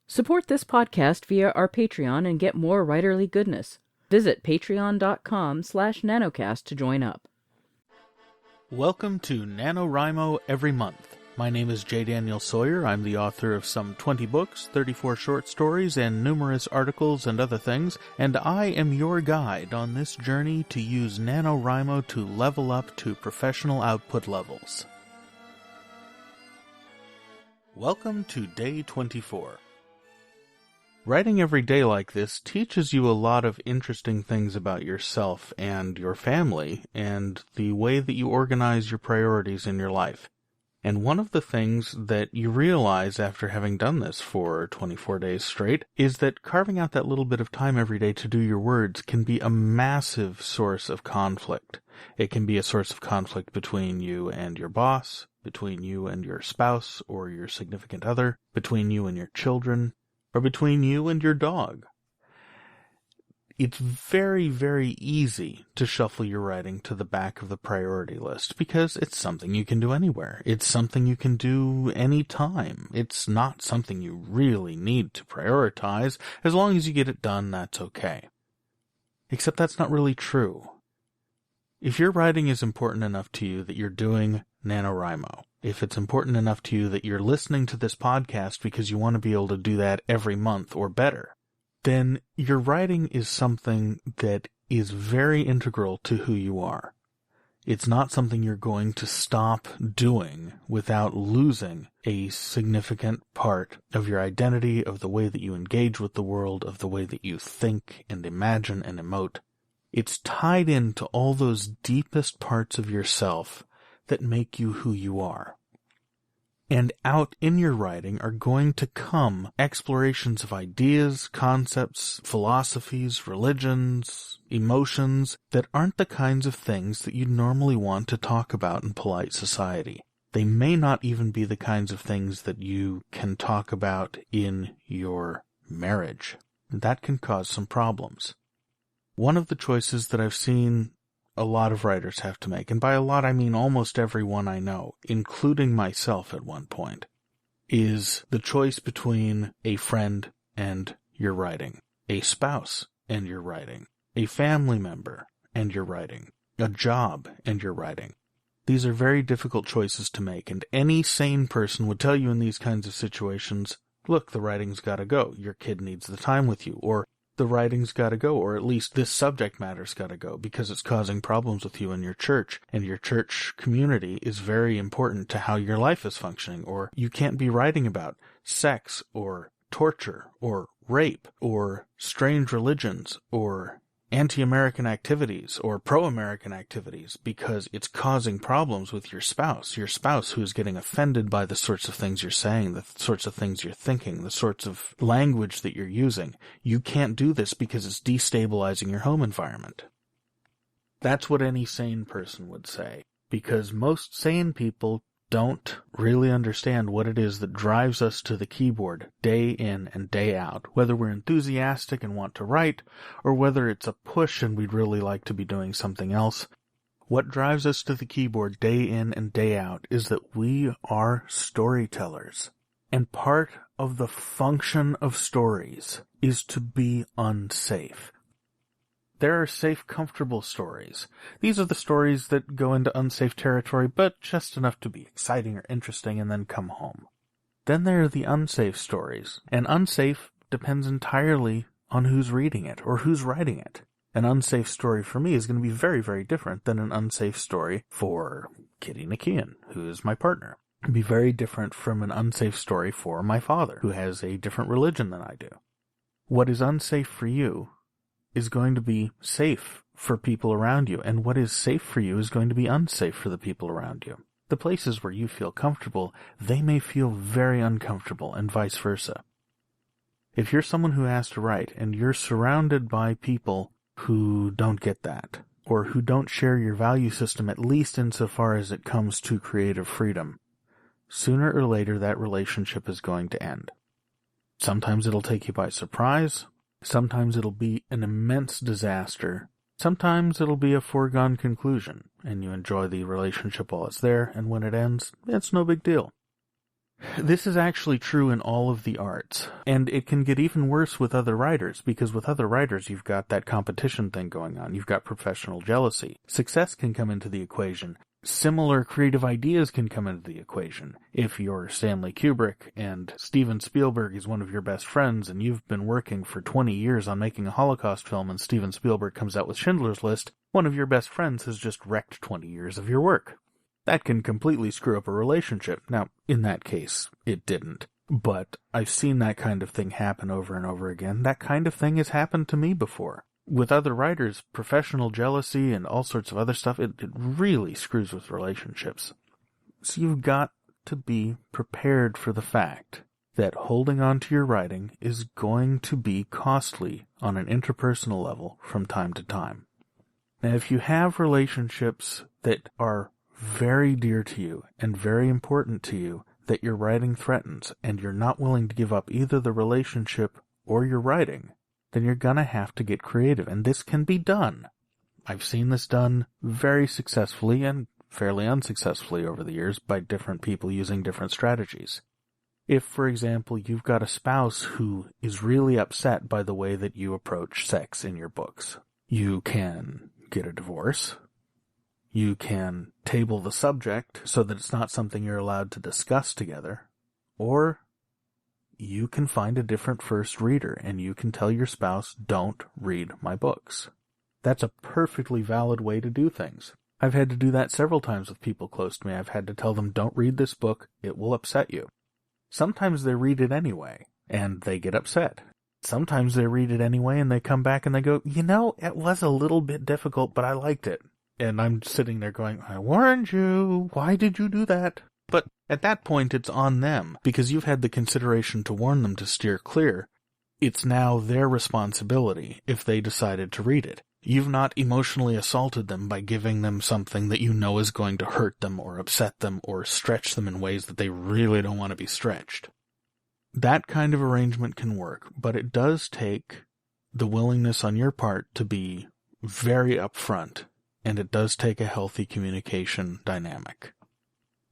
Support this podcast via our Patreon and get more writerly goodness. Visit patreon.com/nanocast to join up. Welcome to NaNoWriMo Every Month. My name is J. Daniel Sawyer. I'm the author of some 20 books, 34 short stories, and numerous articles and other things, and I am your guide on this journey to use NaNoWriMo to level up to professional output levels. Welcome to Day 24. Writing every day like this teaches you a lot of interesting things about yourself and your family and the way that you organize your priorities in your life. And one of the things that you realize after having done this for 24 days straight is that carving out that little bit of time every day to do your words can be a massive source of conflict. It can be a source of conflict between you and your boss, between you and your spouse or your significant other, between you and your children, or between you and your dog. It's very, very easy to shuffle your writing to the back of the priority list because it's something you can do anywhere. It's something you can do anytime. It's not something you really need to prioritize. As long as you get it done, that's okay. Except that's not really true. If your writing is important enough to you that you're doing NaNoWriMo, if it's important enough to you that you're listening to this podcast because you want to be able to do that every month or better, then your writing is something that is very integral to who you are. It's not something you're going to stop doing without losing a significant part of your identity, of the way that you engage with the world, of the way that you think and imagine and emote. It's tied into all those deepest parts of yourself that make you who you are. And out in your writing are going to come explorations of ideas, concepts, philosophies, religions, emotions that aren't the kinds of things that you'd normally want to talk about in polite society. They may not even be the kinds of things that you can talk about in your marriage. That can cause some problems. One of the choices that I've seen a lot of writers have to make, and by a lot I mean almost everyone I know, including myself at one point, is the choice between a friend and your writing, a spouse and your writing, a family member and your writing, a job and your writing. These are very difficult choices to make, and any sane person would tell you in these kinds of situations, look, the writing's gotta go, your kid needs the time with you, or the writing's gotta go, or at least this subject matter's gotta go, because it's causing problems with you in your church, and your church community is very important to how your life is functioning, or you can't be writing about sex, or torture, or rape, or strange religions, or anti-American activities, or pro-American activities, because it's causing problems with your spouse who is getting offended by the sorts of things you're saying, the sorts of things you're thinking, the sorts of language that you're using. You can't do this because it's destabilizing your home environment. That's what any sane person would say, because most sane people don't really understand what it is that drives us to the keyboard day in and day out, whether we're enthusiastic and want to write, or whether it's a push and we'd really like to be doing something else. What drives us to the keyboard day in and day out is that we are storytellers. And part of the function of stories is to be unsafe. There are safe, comfortable stories. These are the stories that go into unsafe territory, but just enough to be exciting or interesting and then come home. Then there are the unsafe stories, and unsafe depends entirely on who's reading it or who's writing it. An unsafe story for me is going to be very, very different than an unsafe story for Kitty Nakian, who is my partner. It'd be very different from an unsafe story for my father, who has a different religion than I do. What is unsafe for you is going to be safe for people around you, and what is safe for you is going to be unsafe for the people around you. The places where you feel comfortable, they may feel very uncomfortable, and vice versa. If you're someone who has to write, and you're surrounded by people who don't get that, or who don't share your value system, at least insofar as it comes to creative freedom, sooner or later that relationship is going to end. Sometimes it'll take you by surprise. Sometimes it'll be an immense disaster. Sometimes it'll be a foregone conclusion, and you enjoy the relationship while it's there, and when it ends, it's no big deal. This is actually true in all of the arts, and it can get even worse with other writers, because with other writers you've got that competition thing going on. You've got professional jealousy. Success can come into the equation. Similar creative ideas can come into the equation. If you're Stanley Kubrick and Steven Spielberg is one of your best friends and you've been working for 20 years on making a Holocaust film and Steven Spielberg comes out with Schindler's List, one of your best friends has just wrecked 20 years of your work. That can completely screw up a relationship. Now, in that case, it didn't. But I've seen that kind of thing happen over and over again. That kind of thing has happened to me before. With other writers, professional jealousy and all sorts of other stuff, it really screws with relationships. So you've got to be prepared for the fact that holding on to your writing is going to be costly on an interpersonal level from time to time. Now, if you have relationships that are very dear to you and very important to you that your writing threatens, and you're not willing to give up either the relationship or your writing, then you're gonna have to get creative, and this can be done. I've seen this done very successfully and fairly unsuccessfully over the years by different people using different strategies. If, for example, you've got a spouse who is really upset by the way that you approach sex in your books, you can get a divorce. You can table the subject so that it's not something you're allowed to discuss together, or you can find a different first reader and you can tell your spouse, don't read my books. That's a perfectly valid way to do things. I've had to do that several times with people close to me. I've had to tell them, don't read this book, it will upset you. Sometimes they read it anyway, and they get upset. Sometimes they read it anyway and they come back and they go, it was a little bit difficult, but I liked it. And I'm sitting there going, I warned you. Why did you do that? But at that point, it's on them, because you've had the consideration to warn them to steer clear. It's now their responsibility if they decided to read it. You've not emotionally assaulted them by giving them something that you know is going to hurt them or upset them or stretch them in ways that they really don't want to be stretched. That kind of arrangement can work, but it does take the willingness on your part to be very upfront. And it does take a healthy communication dynamic.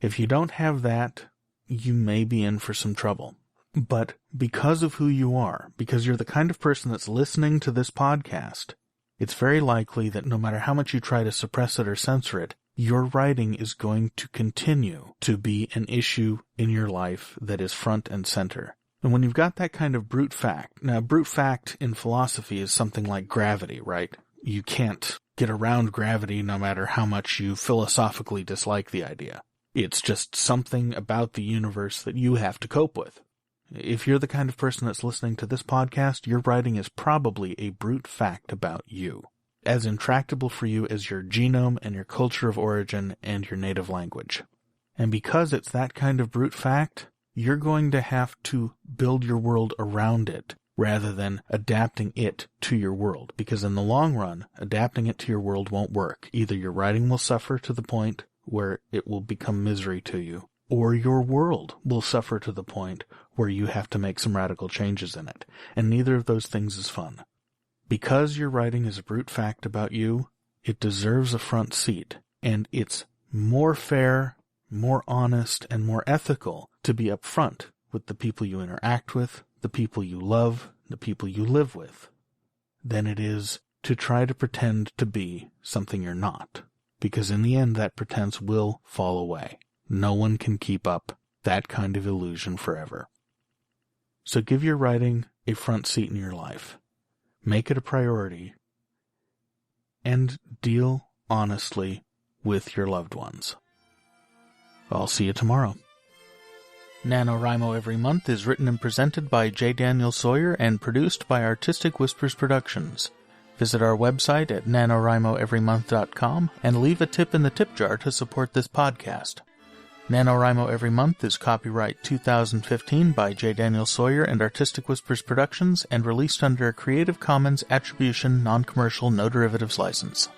If you don't have that, you may be in for some trouble. But because of who you are, because you're the kind of person that's listening to this podcast, it's very likely that no matter how much you try to suppress it or censor it, your writing is going to continue to be an issue in your life that is front and center. And when you've got that kind of brute fact, now brute fact in philosophy is something like gravity, right? You can't get around gravity no matter how much you philosophically dislike the idea. It's just something about the universe that you have to cope with. If you're the kind of person that's listening to this podcast, your writing is probably a brute fact about you, as intractable for you as your genome and your culture of origin and your native language. And because it's that kind of brute fact, you're going to have to build your world around it, rather than adapting it to your world. Because in the long run, adapting it to your world won't work. Either your writing will suffer to the point where it will become misery to you, or your world will suffer to the point where you have to make some radical changes in it. And neither of those things is fun. Because your writing is a brute fact about you, it deserves a front seat. And it's more fair, more honest, and more ethical to be upfront with the people you interact with, the people you love, the people you live with, than it is to try to pretend to be something you're not. Because in the end, that pretense will fall away. No one can keep up that kind of illusion forever. So give your writing a front seat in your life. Make it a priority. And deal honestly with your loved ones. I'll see you tomorrow. NaNoWriMo Every Month is written and presented by J. Daniel Sawyer and produced by Artistic Whispers Productions. Visit our website at NaNoWriMoEveryMonth.com and leave a tip in the tip jar to support this podcast. NaNoWriMo Every Month is copyright 2015 by J. Daniel Sawyer and Artistic Whispers Productions and released under a Creative Commons Attribution Non-Commercial No Derivatives license.